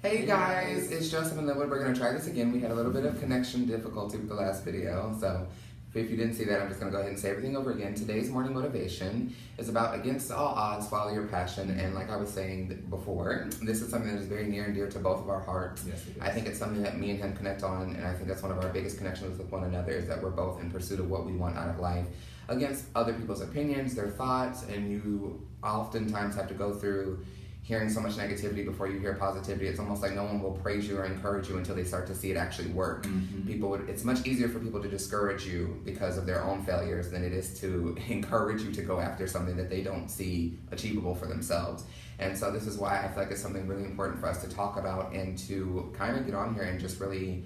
Hey guys, it's Joseph and Linwood. We're going to try this again. We had a little bit of connection difficulty with the last video, so if you didn't see that, I'm just going to go ahead and say everything over again. Today's morning motivation is about against all odds, follow your passion, and like I was saying before, this is something that is very near and dear to both of our hearts. Yes, it is. I think it's something that me and him connect on, and I think that's one of our biggest connections with one another is that we're both in pursuit of what we want out of life against other people's opinions, their thoughts, and you oftentimes have to go through hearing so much negativity before you hear positivity. It's almost like no one will praise you or encourage you until they start to see it actually work. Mm-hmm. It's much easier for people to discourage you because of their own failures than it is to encourage you to go after something that they don't see achievable for themselves. And so this is why I feel like it's something really important for us to talk about and to kind of get on here and just really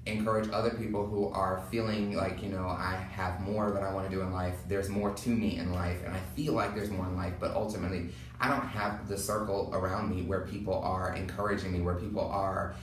encourage other people who are feeling like, I have more that I want to do in life. There's more to me in life, and I feel like there's more in life, but ultimately I don't have the circle around me where people are encouraging me, where people are,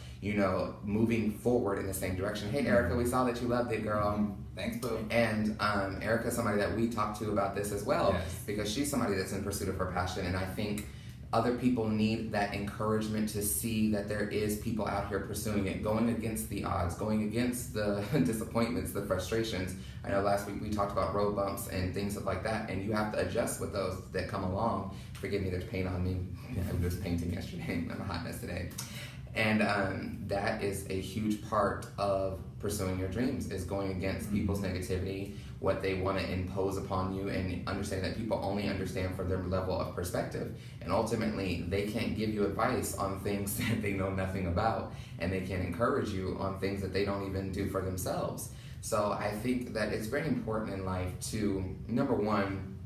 moving forward in the same direction. Hey, Erica, we saw that you loved it, girl. Thanks, boo. And Erica's somebody that we talked to about this as well, Yes. because she's somebody that's in pursuit of her passion, and I think other people need that encouragement to see that there is people out here pursuing it, going against the odds, going against the disappointments, the frustrations. I know last week we talked about road bumps and things like that, and you have to adjust with those that come along. Forgive me, there's paint on me. I was painting yesterday. I'm a hot mess today. And that is a huge part of pursuing your dreams, is going against people's negativity, what they want to impose upon you, and understanding that people only understand from their level of perspective. And ultimately, they can't give you advice on things that they know nothing about, and they can't encourage you on things that they don't even do for themselves. So I think that it's very important in life to, number one,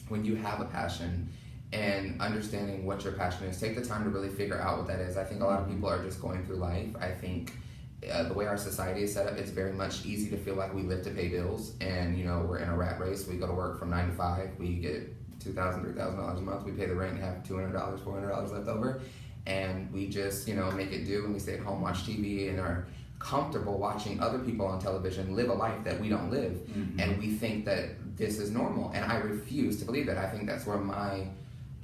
when you have a passion, and understanding what your passion is, take the time to really figure out what that is. I think a lot of people are just going through life. I think the way our society is set up, it's very much easy to feel like we live to pay bills, and we're in a rat race. We go to work from 9 to 5. We get $2,000, $3,000 a month. We pay the rent and have $200, $400 left over, and we just make it do. And we stay at home, watch TV, and are comfortable watching other people on television live a life that we don't live, and we think that this is normal. And I refuse to believe that. I think that's where my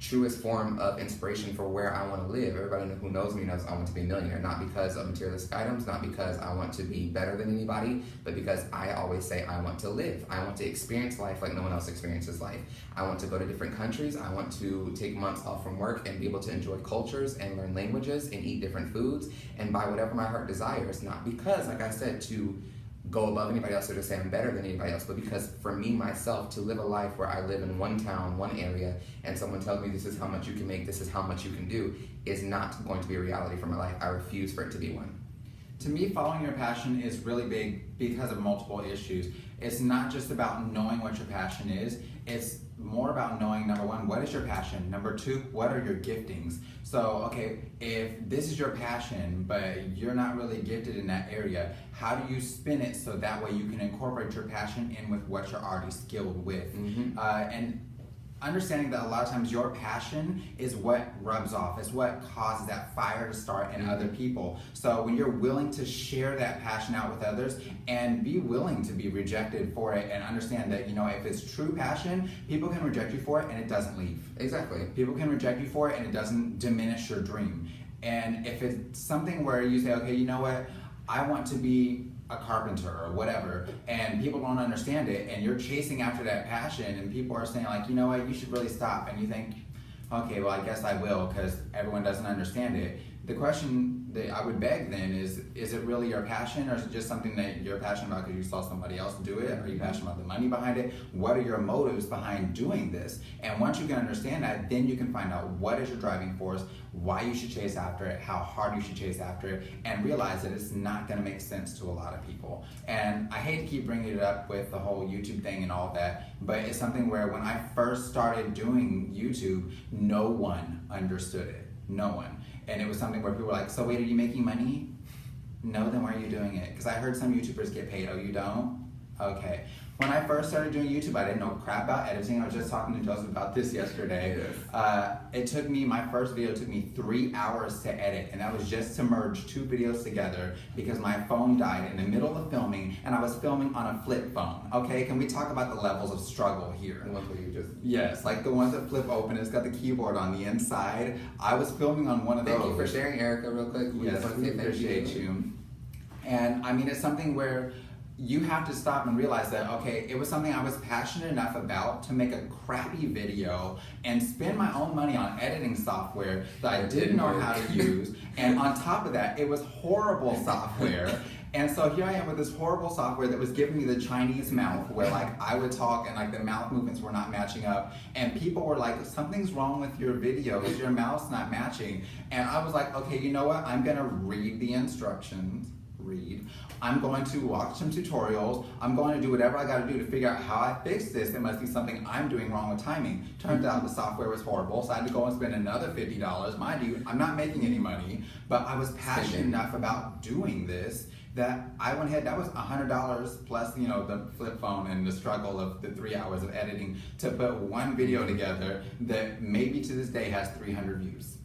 truest form of inspiration for where I want to live. Everybody who knows me knows I want to be a millionaire, not because of materialistic items, not because I want to be better than anybody, but because I always say I want to live. I want to experience life like no one else experiences life. I want to go to different countries. I want to take months off from work and be able to enjoy cultures and learn languages and eat different foods and buy whatever my heart desires, not because, like I said, to go above anybody else or to say I'm better than anybody else, but because for me, myself, to live a life where I live in one town, one area, and someone tells me this is how much you can make, this is how much you can do, is not going to be a reality for my life. I refuse for it to be one. To me, following your passion is really big because of multiple issues. It's not just about knowing what your passion is, it's more about knowing, number one, what is your passion? Number two, what are your giftings? So, okay, if this is your passion, but you're not really gifted in that area, how do you spin it so that way you can incorporate your passion in with what you're already skilled with? And understanding that a lot of times your passion is what rubs off, is what causes that fire to start in other people. So when you're willing to share that passion out with others and be willing to be rejected for it, and understand that, if it's true passion, people can reject you for it and it doesn't leave. Exactly. People can reject you for it and it doesn't diminish your dream. And if it's something where you say, okay, you know what, I want to be a carpenter or whatever, and people don't understand it, and you're chasing after that passion, and people are saying like, you know what, you should really stop, and you think, okay, well, I guess I will because everyone doesn't understand it. The question that I would beg then is it really your passion, or is it just something that you're passionate about because you saw somebody else do it? Are you passionate about the money behind it? What are your motives behind doing this? And once you can understand that, then you can find out what is your driving force, why you should chase after it, how hard you should chase after it, and realize that it's not going to make sense to a lot of people. And I hate to keep bringing it up with the whole YouTube thing and all that, but it's something where when I first started doing YouTube, no one understood it. No one. And it was something where people were like, so wait, are you making money? No, then why are you doing it? Because I heard some YouTubers get paid. Oh, you don't? Okay. When I first started doing YouTube, I didn't know crap about editing. I was just talking to Joseph about this yesterday. Yes. My first video took me 3 hours to edit, and that was just to merge 2 videos together because my phone died in the middle of filming, and I was filming on a flip phone. Okay, can we talk about the levels of struggle here? The ones where you just... Yes, like the ones that flip open, it's got the keyboard on the inside. I was filming on one of those. Thank you for sharing, Erica, real quick. Yes, we appreciate you. And I mean, it's something where you have to stop and realize that, okay, it was something I was passionate enough about to make a crappy video and spend my own money on editing software that I didn't know how to use. And on top of that, it was horrible software. And so here I am with this horrible software that was giving me the Chinese mouth, where like I would talk and like the mouth movements were not matching up. And people were like, something's wrong with your videos, your mouth's not matching. And I was like, okay, you know what? I'm gonna read the instructions. I'm going to watch some tutorials. I'm going to do whatever I got to do to figure out how I fix this. It must be something I'm doing wrong with timing. Turns out the software was horrible, so I had to go and spend another $50. Mind you, I'm not making any money, but I was passionate enough about doing this that I went ahead. That was $100 plus, you know, the flip phone and the struggle of the 3 hours of editing to put one video together that maybe to this day has 300 views.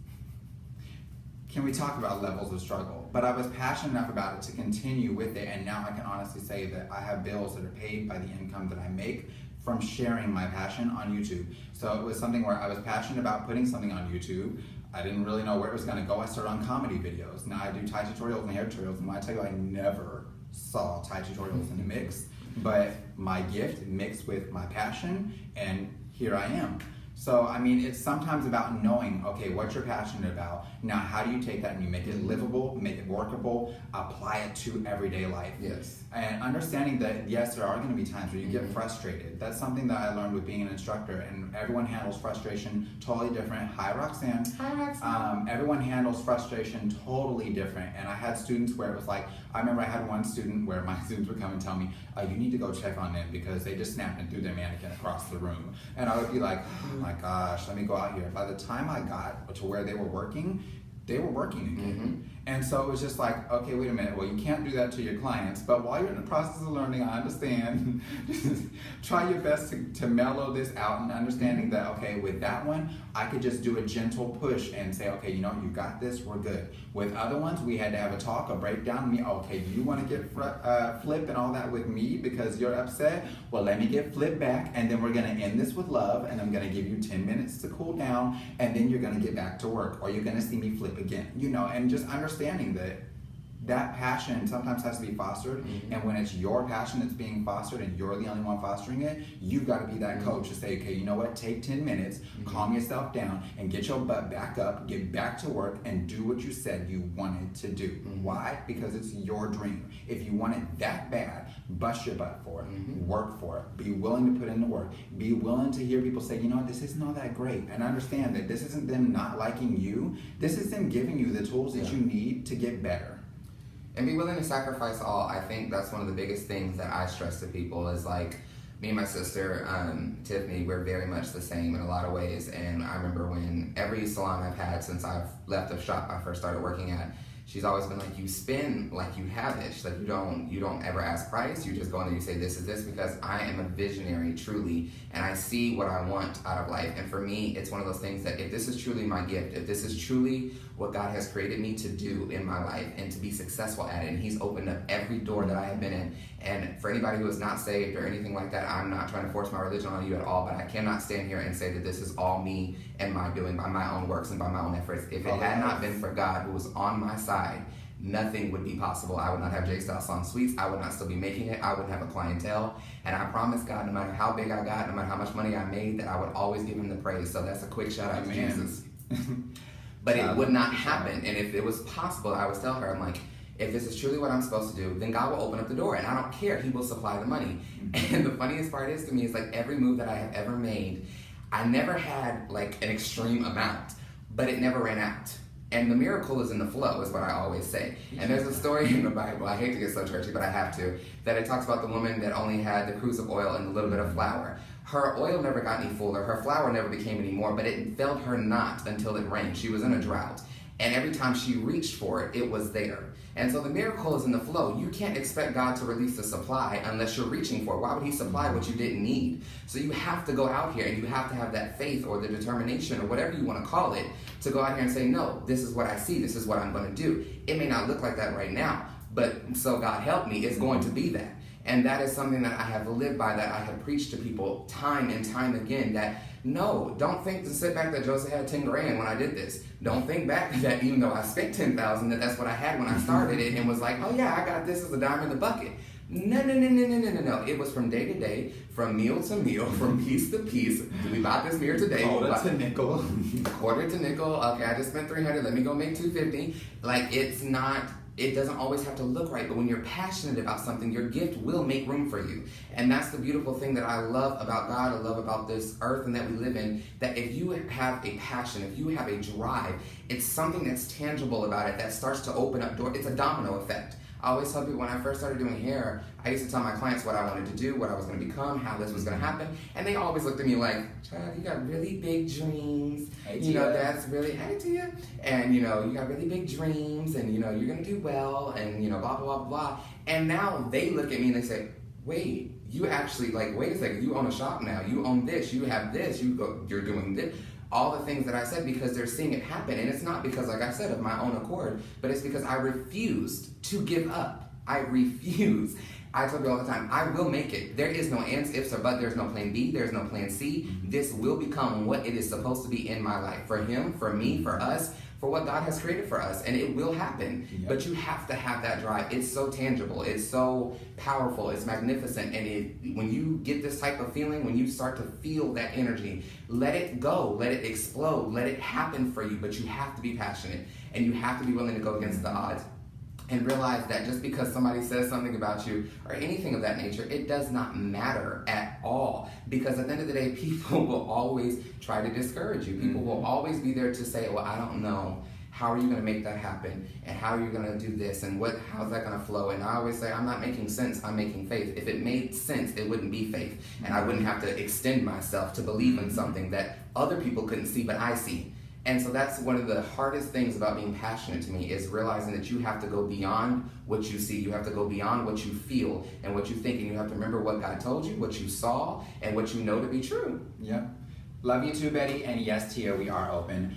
Can we talk about levels of struggle? But I was passionate enough about it to continue with it, and now I can honestly say that I have bills that are paid by the income that I make from sharing my passion on YouTube. So it was something where I was passionate about putting something on YouTube. I didn't really know where it was gonna go. I started on comedy videos. Now I do Thai tutorials and hair tutorials, and when I tell you I never saw Thai tutorials in the mix, but my gift mixed with my passion, and here I am. So, I mean, it's sometimes about knowing, okay, what you're passionate about. Now, how do you take that and you make it livable, make it workable, apply it to everyday life? Yes. And understanding that, yes, there are going to be times where you get frustrated. That's something that I learned with being an instructor, and everyone handles frustration totally different. Hi, Roxanne. Hi, Roxanne. Everyone handles frustration totally different. And I had students where it was like, I remember I had one student where my students would come and tell me, you need to go check on them because they just snapped and threw their mannequin across the room. And I would be like, oh my gosh, let me go out here. By the time I got to where they were working again. And so it was just like, okay, wait a minute. Well, you can't do that to your clients, but while you're in the process of learning, I understand. Just try your best to mellow this out and understanding that, okay, with that one, I could just do a gentle push and say, okay, you know, you got this, we're good. With other ones, we had to have a talk, a breakdown. Me, okay, you want to get flip and all that with me because you're upset? Well, let me get flip back, and then we're going to end this with love, and I'm going to give you 10 minutes to cool down, and then you're going to get back to work, or you're going to see me flip again, you know, and just understanding that passion sometimes has to be fostered, and when it's your passion that's being fostered and you're the only one fostering it, you've got to be that coach to say, okay, you know what, take 10 minutes, calm yourself down, and get your butt back up, get back to work, and do what you said you wanted to do. Why? Because it's your dream. If you want it that bad, bust your butt for it, work for it, be willing to put in the work, be willing to hear people say, you know what, this isn't all that great, and understand that this isn't them not liking you, this is them giving you the tools that you need to get better. And be willing to sacrifice all. I think that's one of the biggest things that I stress to people is like, me and my sister, Tiffany, we're very much the same in a lot of ways. And I remember when every salon I've had since I've left the shop I first started working at, she's always been like, you spend like you have it. She's like, you don't ever ask price. You just go in and you say, this is this, because I am a visionary, truly, and I see what I want out of life. And for me, it's one of those things that if this is truly my gift, if this is truly what God has created me to do in my life and to be successful at it, and He's opened up every door that I have been in. And for anybody who is not saved or anything like that, I'm not trying to force my religion on you at all, but I cannot stand here and say that this is all me and my doing by my own works and by my own efforts. If it had not been for God who was on my side, nothing would be possible. I would not have J-Style Salon Suites. I would not still be making it. I wouldn't have a clientele. And I promise God, no matter how big I got, no matter how much money I made, that I would always give Him the praise. So that's a quick shout out to Jesus. But it would not happen. And if it was possible, I would tell her, I'm like, if this is truly what I'm supposed to do, then God will open up the door, and I don't care. He will supply the money. And the funniest part is to me is like every move that I have ever made, I never had like an extreme amount, but it never ran out. And the miracle is in the flow, is what I always say. And there's a story in the Bible, I hate to get so churchy, but I have to, that it talks about the woman that only had the cruse of oil and a little bit of flour. Her oil never got any fuller, her flour never became any more, but it failed her not until it rained. She was in a drought. And every time she reached for it, it was there. And so the miracle is in the flow. You can't expect God to release the supply unless you're reaching for it. Why would he supply what you didn't need? So you have to go out here and you have to have that faith or the determination or whatever you want to call it to go out here and say, no, this is what I see. This is what I'm going to do. It may not look like that right now, but so God help me, it's going to be that. And that is something that I have lived by, that I have preached to people time and time again, that no, don't think to sit back that Joseph had 10 grand when I did this. Don't think back that even though I spent 10,000, that's what I had when I started it and was like, oh yeah, I got this as a dime in the bucket. No. It was from day to day, from meal to meal, from piece to piece. We bought this mirror today. Quarter to nickel. Quarter to nickel. Okay, I just spent 300. Let me go make 250. Like, it's not. It doesn't always have to look right, but when you're passionate about something, your gift will make room for you. And that's the beautiful thing that I love about God, I love about this earth and that we live in, that if you have a passion, if you have a drive, it's something that's tangible about it that starts to open up doors. It's a domino effect. I always tell people when I first started doing hair, I used to tell my clients what I wanted to do, what I was going to become, how this was going to happen, and they always looked at me like, child, you got really big dreams. Hey, you know, that's really, hey to you. And, you know, you got really big dreams, and, you know, you're going to do well, and, you know, blah, blah, blah, blah. And now they look at me and they say, wait, you actually, like, wait a second, you own a shop now. You own this. You have this. You're doing this. All the things that I said, because they're seeing it happen. And it's not because, like I said, of my own accord, but it's because I refused to give up. I refuse. I tell you all the time, I will make it. There is no ands, ifs, or buts. There's no plan B. There's no plan C. This will become what it is supposed to be in my life. For him, for me, for us, for what God has created for us. And it will happen. Yep. But you have to have that drive. It's so tangible. It's so powerful. It's magnificent. And when you get this type of feeling, when you start to feel that energy, let it go. Let it explode. Let it happen for you. But you have to be passionate. And you have to be willing to go against the odds. And realize that just because somebody says something about you or anything of that nature, it does not matter at all. Because at the end of the day, people will always try to discourage you. People will always be there to say, well, I don't know. How are you going to make that happen? And how are you going to do this? And how's that going to flow? And I always say, I'm not making sense, I'm making faith. If it made sense, it wouldn't be faith. And I wouldn't have to extend myself to believe in something that other people couldn't see, but I see. And so that's one of the hardest things about being passionate to me, is realizing that you have to go beyond what you see. You have to go beyond what you feel and what you think. And you have to remember what God told you, what you saw, and what you know to be true. Yep. Love you too, Betty. And yes, Tia, we are open.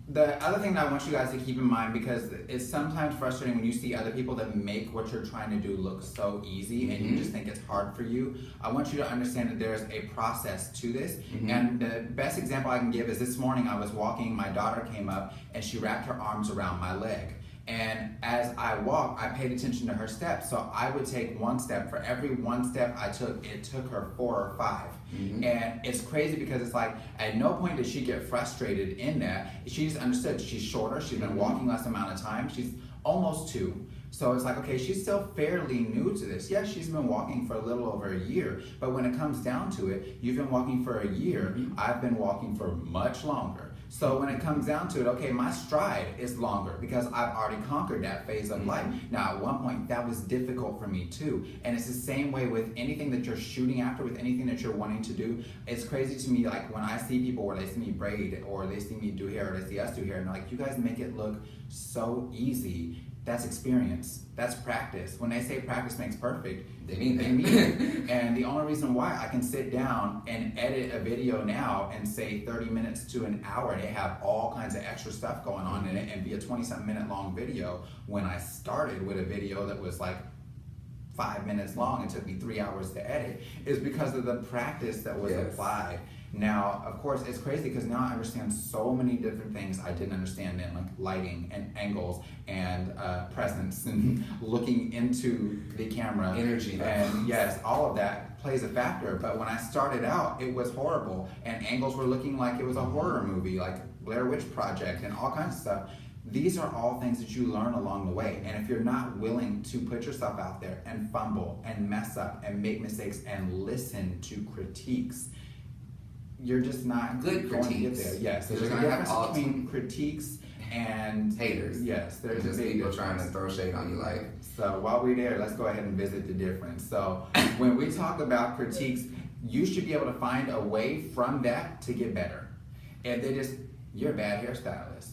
The other thing that I want you guys to keep in mind, because it's sometimes frustrating when you see other people that make what you're trying to do look so easy and you just think it's hard for you. I want you to understand that there's a process to this. And the best example I can give is this morning I was walking, my daughter came up and she wrapped her arms around my leg. And as I walked, I paid attention to her steps. So I would take one step. For every one step I took, it took her 4 or 5. And it's crazy because it's like, at no point did she get frustrated in that. She just understood. She's shorter. She's been walking less amount of time. She's almost 2. So it's like, okay, she's still fairly new to this. Yes, she's been walking for a little over a year. But when it comes down to it, you've been walking for a year. I've been walking for much longer. So when it comes down to it, okay, my stride is longer because I've already conquered that phase of life. Now, at one point, that was difficult for me too. And it's the same way with anything that you're shooting after, with anything that you're wanting to do. It's crazy to me, like when I see people where they see me braid or they see me do hair or they see us do hair, and they're like, you guys make it look so easy. That's experience. That's practice. When they say practice makes perfect, they mean it. And the only reason why I can sit down and edit a video now and say 30 minutes to an hour and it have all kinds of extra stuff going on in it and be a 20-something minute long video, when I started with a video that was like 5 minutes long and took me 3 hours to edit, is because of the practice that was applied. Now, of course, it's crazy because now I understand so many different things I didn't understand then, like lighting and angles and presence and looking into the camera. Energy. And yes, all of that plays a factor. But when I started out, it was horrible. And angles were looking like it was a horror movie, like Blair Witch Project and all kinds of stuff. These are all things that you learn along the way. And if you're not willing to put yourself out there and fumble and mess up and make mistakes and listen to critiques, you're just not good going critiques. to get there. Yes, there's a going to difference between critiques and haters. Yes, there's just a big people difference. trying to throw shade on you, like. So while we're there, let's go ahead and visit the difference. So when we talk about critiques, you should be able to find a way from that to get better. And they just, you're a bad hairstylist.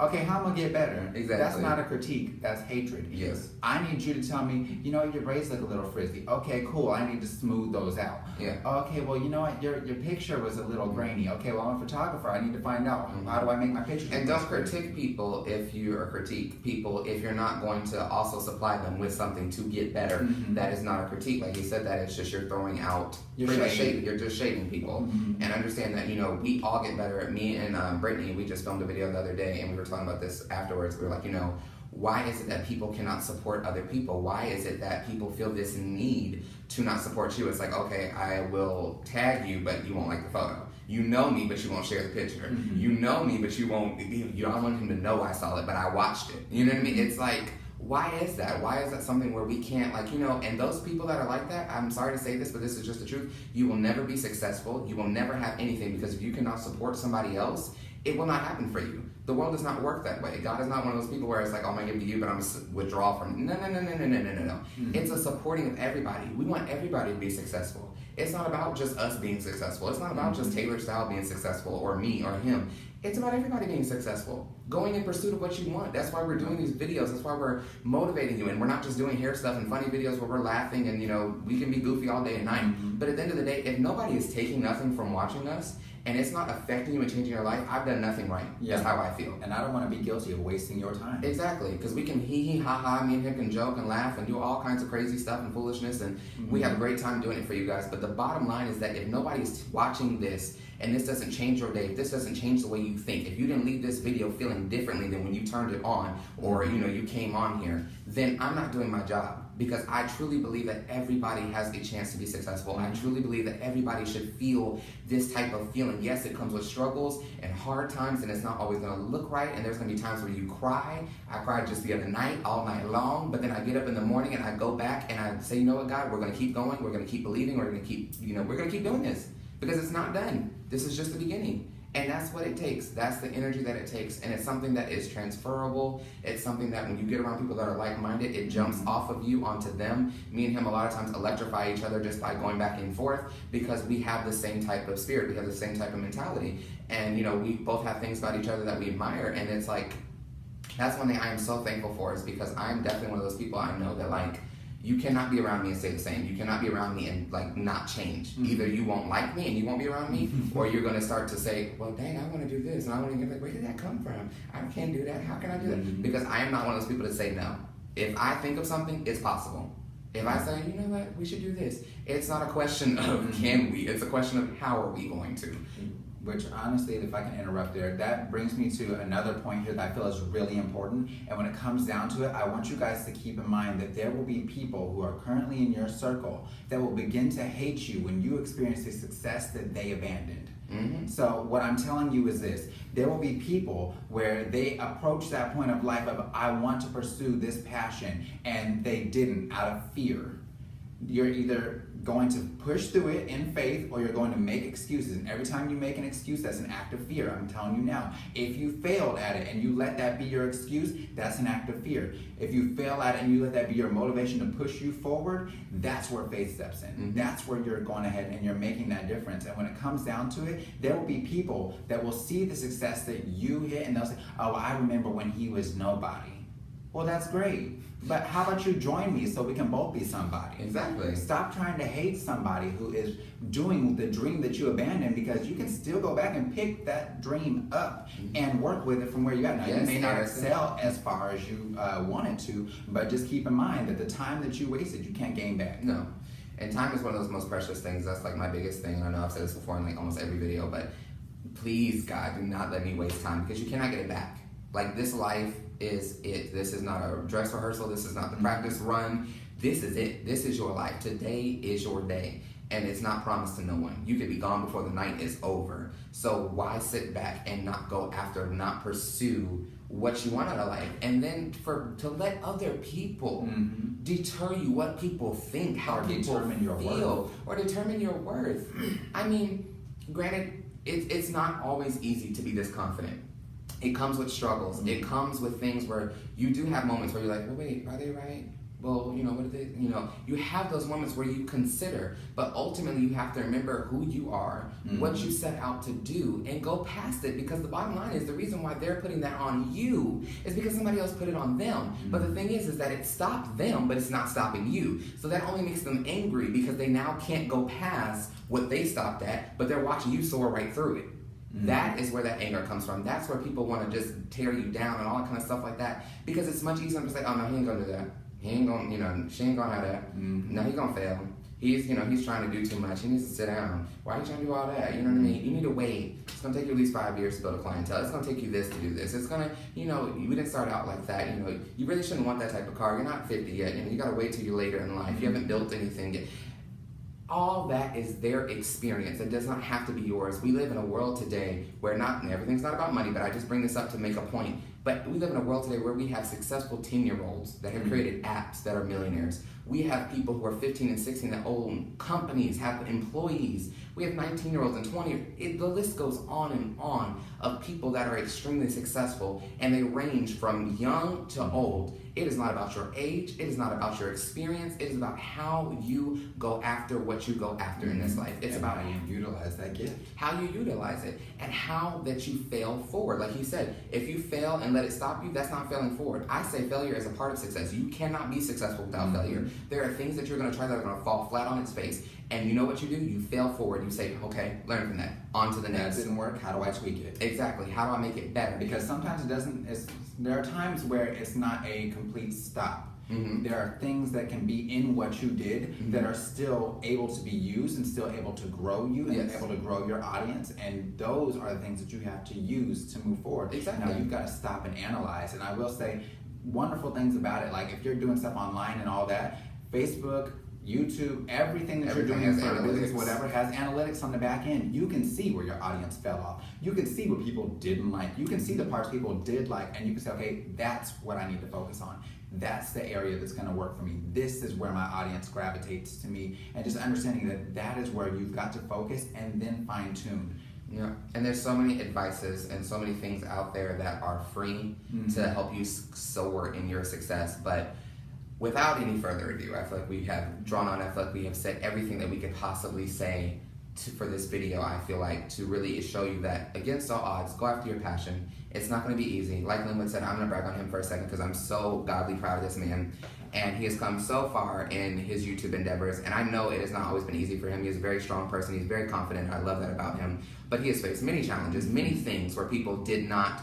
Okay, how am I gonna get better? Exactly. That's not a critique, that's hatred. Yes. I need you to tell me, you know, your braids look a little frizzy. Okay, cool, I need to smooth those out. Yeah. Okay, well, you know what, your picture was a little grainy. Okay, well, I'm a photographer, I need to find out how do I make my pictures. And don't critique people if you're not going to also supply them with something to get better. That is not a critique. Like he said, that it's just you're throwing out, you're just shading people. And understand that, you know, we all get better. Me and Brittany, we just filmed a video the other day and we were talking about this afterwards. We were like, you know, why is it that people cannot support other people? Why is it that people feel this need to not support you? It's like, okay, I will tag you, but you won't like the photo. You know me, but you won't share the picture. You know me, but you won't, you don't want him to know I saw it, but I watched it. You know what I mean? It's like, why is that? Why is that something where we can't, like, you know, and those people that are like that, I'm sorry to say this, but this is just the truth. You will never be successful. You will never have anything, because if you cannot support somebody else, it will not happen for you. The world does not work that way. God is not one of those people where it's like, oh, I'm going to give to you, but I'm going to withdraw from. No. It's a supporting of everybody. We want everybody to be successful. It's not about just us being successful. It's not about just Taylor Style being successful or me or him. It's about everybody being successful, going in pursuit of what you want. That's why we're doing these videos. That's why we're motivating you. And we're not just doing hair stuff and funny videos where we're laughing and, you know, we can be goofy all day and night. But at the end of the day, if nobody is taking nothing from watching us and it's not affecting you and changing your life, I've done nothing right. Yeah. That's how I feel. And I don't want to be guilty of wasting your time. Exactly, because we can hee ha ha, me and him can joke and laugh and do all kinds of crazy stuff and foolishness, and we have a great time doing it for you guys. But the bottom line is that if nobody's watching this and this doesn't change your day, if this doesn't change the way you think, if you didn't leave this video feeling differently than when you turned it on or, you know, you came on here, then I'm not doing my job. Because I truly believe that everybody has a chance to be successful. I truly believe that everybody should feel this type of feeling. Yes, it comes with struggles and hard times, and it's not always gonna look right, and there's gonna be times where you cry. I cried just the other night, all night long, but then I get up in the morning and I go back and I say, you know what, God, we're gonna keep going, we're gonna keep believing, we're gonna keep doing this. Because it's not done. This is just the beginning. And that's what it takes. That's the energy that it takes. And it's something that is transferable. It's something that when you get around people that are like-minded, it jumps off of you onto them. Me and him a lot of times electrify each other just by going back and forth because we have the same type of spirit. We have the same type of mentality. And, you know, we both have things about each other that we admire. And it's like, that's one thing I am so thankful for, is because I'm definitely one of those people I know that, like, you cannot be around me and stay the same. You cannot be around me and, like, not change. Either you won't like me and you won't be around me, or you're going to start to say, well, dang, I want to do this. And I want to get like, where did that come from? I can't do that. How can I do that? Because I am not one of those people to say no. If I think of something, it's possible. If I say, you know what, we should do this, it's not a question of can we, it's a question of how are we going to. Which honestly, if I can interrupt there, that brings me to another point here that I feel is really important. And when it comes down to it, I want you guys to keep in mind that there will be people who are currently in your circle that will begin to hate you when you experience the success that they abandoned. So what I'm telling you is this: there will be people where they approach that point of life of, I want to pursue this passion, and they didn't out of fear. You're either going to push through it in faith, or you're going to make excuses. And every time you make an excuse, that's an act of fear. I'm telling you now. If you failed at it and you let that be your excuse, that's an act of fear. If you fail at it and you let that be your motivation to push you forward, that's where faith steps in. That's where you're going ahead and you're making that difference. And when it comes down to it, there will be people that will see the success that you hit and they'll say, oh, I remember when he was nobody. Well, that's great. But how about you join me so we can both be somebody? Exactly. Stop trying to hate somebody who is doing the dream that you abandoned, because you can still go back and pick that dream up and work with it from where you got. Now, you may not excel as far as you wanted to, but just keep in mind that the time that you wasted, you can't gain back. No. And time is one of those most precious things. That's like my biggest thing. I know I've said this before in like almost every video, but please, God, do not let me waste time, because you cannot get it back. Like, this life is it. This is not a dress rehearsal. This is not the practice run. This is it. This is your life. Today is your day. And it's not promised to no one. You could be gone before the night is over. So why sit back and not go after, not pursue what you want out of life? And then to let other people deter you, what people think, how people feel, or determine your worth. I mean, granted, it's not always easy to be this confident. It comes with struggles. It comes with things where you do have moments where you're like, well, wait, are they right? well, what do they, you have those moments where you consider, but ultimately you have to remember who you are, what you set out to do, and go past it, because the bottom line is the reason why they're putting that on you is because somebody else put it on them. But the thing is that it stopped them, but it's not stopping you. So that only makes them angry because they now can't go past what they stopped at, but they're watching you soar right through it. That is where that anger comes from. That's where people want to just tear you down and all that kind of stuff like that, because it's much easier to say, oh no, he ain't gonna do that. He ain't gonna, she ain't gonna have that. No, he's gonna fail. He's, he's trying to do too much. He needs to sit down. Why are you trying to do all that? You know what I mean? You need to wait. It's gonna take you at least 5 years to build a clientele. It's gonna take you this to do this. It's gonna, we didn't start out like that. You really shouldn't want that type of car. You're not 50 yet. You gotta wait till you're later in life. You haven't built anything yet. All that is their experience. It does not have to be yours. We live in a world today where everything's not about money, but I just bring this up to make a point. But we live in a world today where we have successful 10-year-olds that have created apps that are millionaires. We have people who are 15 and 16 that own companies, have employees. We have 19-year-olds and 20. The list goes on and on of people that are extremely successful, and they range from young to old. It is not about your age. It is not about your experience. It is about how you go after what you go after in this life. It's about how you utilize that gift. How you utilize it, and how that you fail forward. Like he said, if you fail and let it stop you, that's not failing forward. I say failure is a part of success. You cannot be successful without failure. There are things that you're going to try that are going to fall flat on its face. And you know what you do? You fail forward. You say, okay, learn from that. On to the next. That didn't work. How do I tweak it? Exactly. How do I make it better? Because sometimes it doesn't. There are times where it's not a complete stop. There are things that can be in what you did that are still able to be used and still able to grow you and able to grow your audience. And those are the things that you have to use to move forward. Exactly. Now you've got to stop and analyze. And I will say, wonderful things about it. Like if you're doing stuff online and all that, Facebook, YouTube, everything that you're doing for business, whatever, has analytics on the back end. You can see where your audience fell off. You can see what people didn't like. You can see the parts people did like, and you can say, okay, that's what I need to focus on. That's the area that's going to work for me. This is where my audience gravitates to me. And just understanding that that is where you've got to focus and then fine tune. Yeah, and there's so many advices and so many things out there that are free to help you soar in your success, but without any further ado, I feel like we have drawn on, I feel like we have said everything that we could possibly say for this video. I feel like to really show you that against all odds, go after your passion. It's not going to be easy. Like Linwood said, I'm going to brag on him for a second because I'm so godly proud of this man. And he has come so far in his YouTube endeavors. And I know it has not always been easy for him. He's a very strong person. He's very confident. I love that about him. But he has faced many challenges, many things where people did not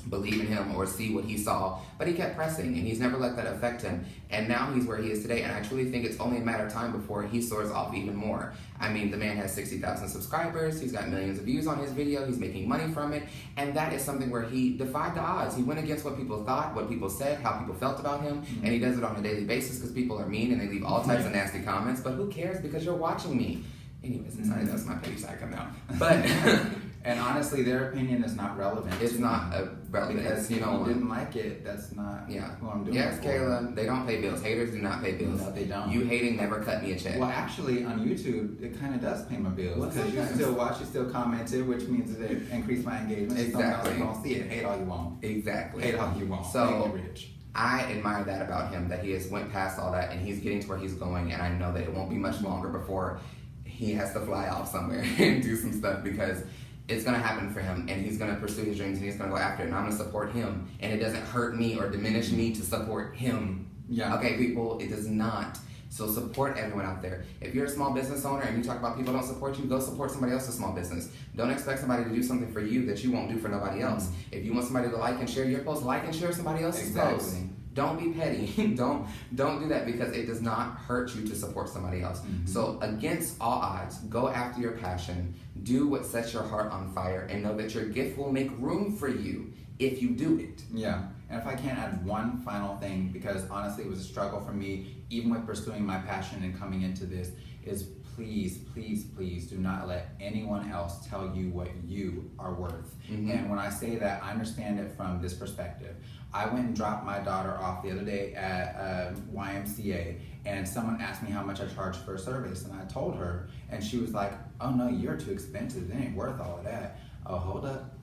believe in him or see what he saw, but he kept pressing and he's never let that affect him, and now he's where he is today, and I truly think it's only a matter of time before he soars off even more. I mean, the man has 60,000 subscribers, he's got millions of views on his video, he's making money from it, and that is something where he defied the odds. He went against what people thought, what people said, how people felt about him, and he does it on a daily basis because people are mean and they leave all types of nasty comments, but who cares because you're watching me. Anyways, sorry, that's my petty side coming out. But and honestly, their opinion is not relevant. It's not relevant. Because if you didn't like it, that's not who I'm doing. Yes, Kayla, they don't pay bills. Haters do not pay bills. No, they don't. You hating never cut me a check. Well, actually, on YouTube, it kind of does pay my bills because you still watch, you still commented, which means that it increased my engagement. Exactly. You don't see it. Hate all you want. Exactly. Hate all you want. So make you rich. I admire that about him, that he has went past all that and he's getting to where he's going, and I know that it won't be much longer before he has to fly off somewhere and do some stuff, because it's going to happen for him and he's going to pursue his dreams and he's going to go after it, and I'm going to support him, and it doesn't hurt me or diminish me to support him. Yeah. Okay, people, it does not. So support everyone out there. If you're a small business owner and you talk about people don't support you, go support somebody else's small business. Don't expect somebody to do something for you that you won't do for nobody else. If you want somebody to like and share your post, like and share somebody else's post. Don't be petty. don't do that, because it does not hurt you to support somebody else. So against all odds, go after your passion. Do what sets your heart on fire, and know that your gift will make room for you if you do it. Yeah. And if I can add one final thing, because honestly it was a struggle for me, even with pursuing my passion and coming into this, is please, please, please do not let anyone else tell you what you are worth. And when I say that, I understand it from this perspective. I went and dropped my daughter off the other day at YMCA, and someone asked me how much I charged for a service, and I told her, and she was like, oh no, you're too expensive, it ain't worth all of that. Oh, hold up.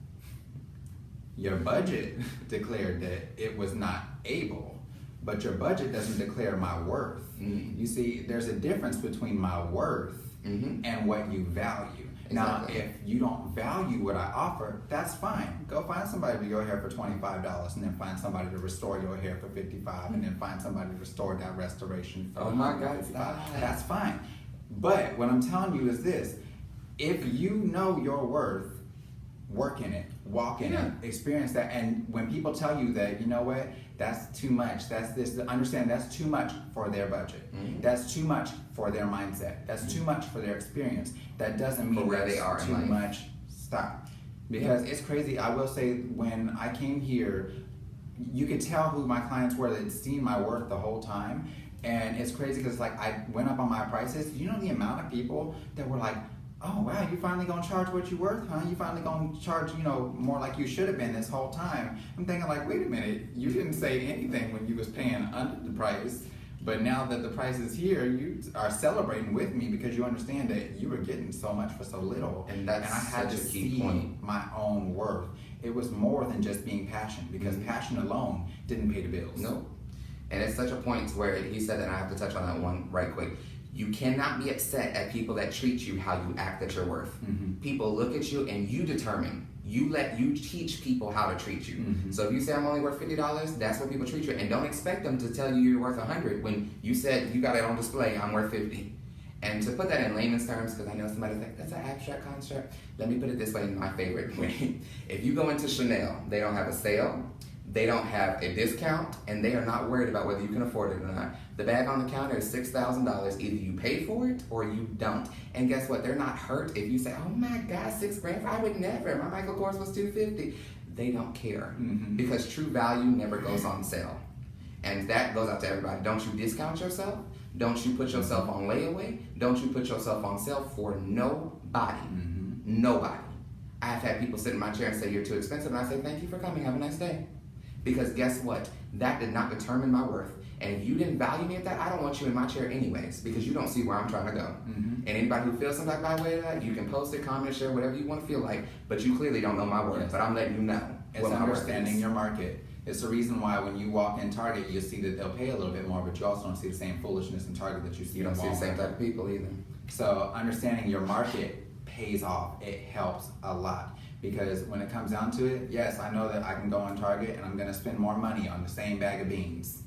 Your budget declared that it was not able but your budget doesn't declare my worth. You see, there's a difference between my worth and what you value. Exactly. Now, if you don't value what I offer, that's fine. Go find somebody to do your hair for $25 and then find somebody to restore your hair for $55 and then find somebody to restore that restoration for $155. That's fine. But what I'm telling you is this. If you know your worth, work in it, walk in it, experience that. And when people tell you that, you know what, that's too much, that's this, understand that's too much for their budget. That's too much for their mindset. That's too much for their experience. That doesn't mean where they are too much. Stop. Because it's crazy. I will say, when I came here, you could tell who my clients were that had seen my worth the whole time. And it's crazy because like I went up on my prices. You know the amount of people that were like, oh wow, you finally gonna charge what you worth, huh? You finally gonna charge, you know, more like you should have been this whole time. I'm thinking like, wait a minute, you didn't say anything when you was paying under the price, but now that the price is here, you are celebrating with me because you understand that you were getting so much for so little. And I had to see my own worth. It was more than just being passionate, because passion alone didn't pay the bills. No. And it's such a point where he said that, and I have to touch on that one right quick. You cannot be upset at people that treat you how you act that you're worth. People look at you and you determine. You teach people how to treat you. So if you say I'm only worth $50, that's what people treat you. And don't expect them to tell you you're worth $100 when you said you got it on display, I'm worth $50. And to put that in layman's terms, because I know somebody's like, that's an abstract concept. Let me put it this way, in my favorite way. If you go into Chanel, they don't have a sale. They don't have a discount, and they are not worried about whether you can afford it or not. The bag on the counter is $6,000. Either you pay for it or you don't. And guess what? They're not hurt if you say, oh my God, $6,000, I would never. My Michael Kors was $250. They don't care because true value never goes on sale. And that goes out to everybody. Don't you discount yourself. Don't you put yourself on layaway. Don't you put yourself on sale for nobody. Nobody. I have had people sit in my chair and say, you're too expensive. And I say, thank you for coming. Have a nice day. Because guess what? That did not determine my worth. And if you didn't value me at that, I don't want you in my chair anyways, because you don't see where I'm trying to go. And anybody who feels some type of way to that, you can post it, comment, share, whatever you want to feel like, but you clearly don't know my worth. But I'm letting you know. It's understanding your market. It's the reason why when you walk in Target, you'll see that they'll pay a little bit more, but you also don't see the same foolishness in Target that you see in Walmart. You don't see the same type of people either. So understanding your market pays off. It helps a lot. Because when it comes down to it, yes, I know that I can go on Target and I'm going to spend more money on the same bag of beans.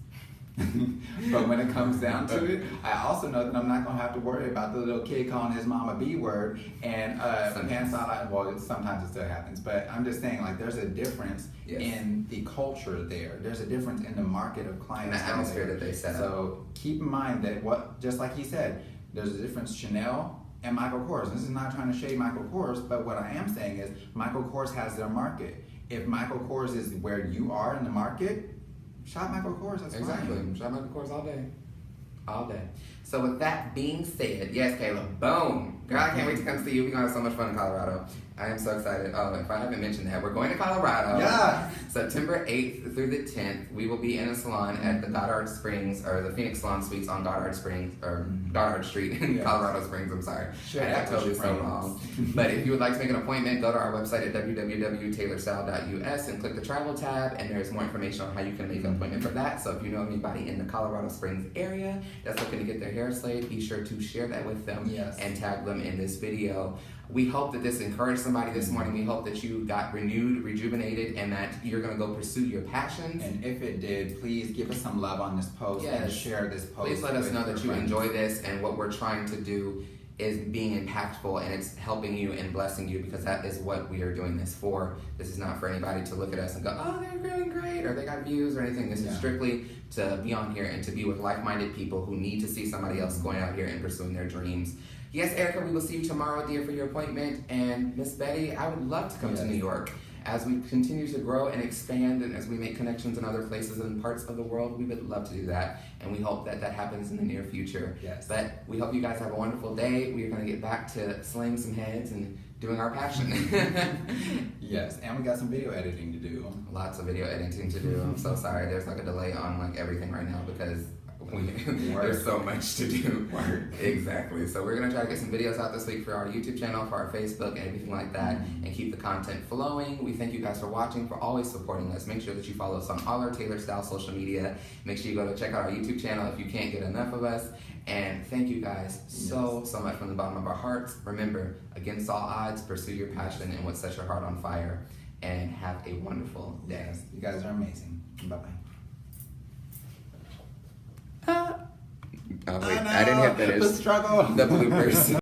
But when it comes down to it, I also know that I'm not going to have to worry about the little kid calling his mom a B word and pants out. Well, sometimes it still happens. But I'm just saying, like, there's a difference in the culture there. There's a difference in the market of clients. And the atmosphere that they set up. So keep in mind that just like he said, there's a difference. Chanel and Michael Kors. This is not trying to shade Michael Kors, but what I am saying is Michael Kors has their market. If Michael Kors is where you are in the market, shop Michael Kors, that's fine. Shop Michael Kors all day. All day. So with that being said, yes, Kayla, boom. Girl, I can't wait to come see you. We're going to have so much fun in Colorado. I am so excited. Oh, if I haven't mentioned that, we're going to Colorado. Yeah. September 8th through the 10th, we will be in a salon at the Goddard Springs, or the Phoenix Salon Suites on Goddard Springs, or Goddard Street in Colorado Springs, I'm sorry. Sure, I got totally so wrong. But if you would like to make an appointment, go to our website at www.tailoredstyle.us and click the travel tab, and there's more information on how you can make an appointment for that. So if you know anybody in the Colorado Springs area that's looking to get their hair slayed, be sure to share that with them and tag them in this video. We hope that this encouraged somebody this morning. We hope that you got renewed, rejuvenated, and that you're going to go pursue your passions. And if it did, please give us some love on this post and share this post. Please let us know that you enjoy this, and what we're trying to do is being impactful, and it's helping you and blessing you, because that is what we are doing this for. This is not for anybody to look at us and go, oh, they're doing great, or they got views or anything. This is strictly to be on here and to be with like-minded people who need to see somebody else going out here and pursuing their dreams. Yes, Erica, we will see you tomorrow, dear, for your appointment. And Miss Betty, I would love to come to New York. As we continue to grow and expand, and as we make connections in other places and parts of the world, we would love to do that. And we hope that that happens in the near future. Yes. But we hope you guys have a wonderful day. We are going to get back to slaying some heads and doing our passion. Yes, and we got some video editing to do. Lots of video editing to do. I'm so sorry. There's like a delay on like everything right now because There's so much to do. Word. Exactly. So we're going to try to get some videos out this week for our YouTube channel, for our Facebook, and everything like that, and keep the content flowing. We thank you guys for watching, for always supporting us. Make sure that you follow us on all our Tailored Style social media. Make sure you go to check out our YouTube channel if you can't get enough of us. And thank you guys so much from the bottom of our hearts. Remember, against all odds, pursue your passion and what sets your heart on fire. And have a wonderful day. Yes, you guys are amazing. Bye-bye. Oh wait, I didn't hit finish the struggle. the bloopers.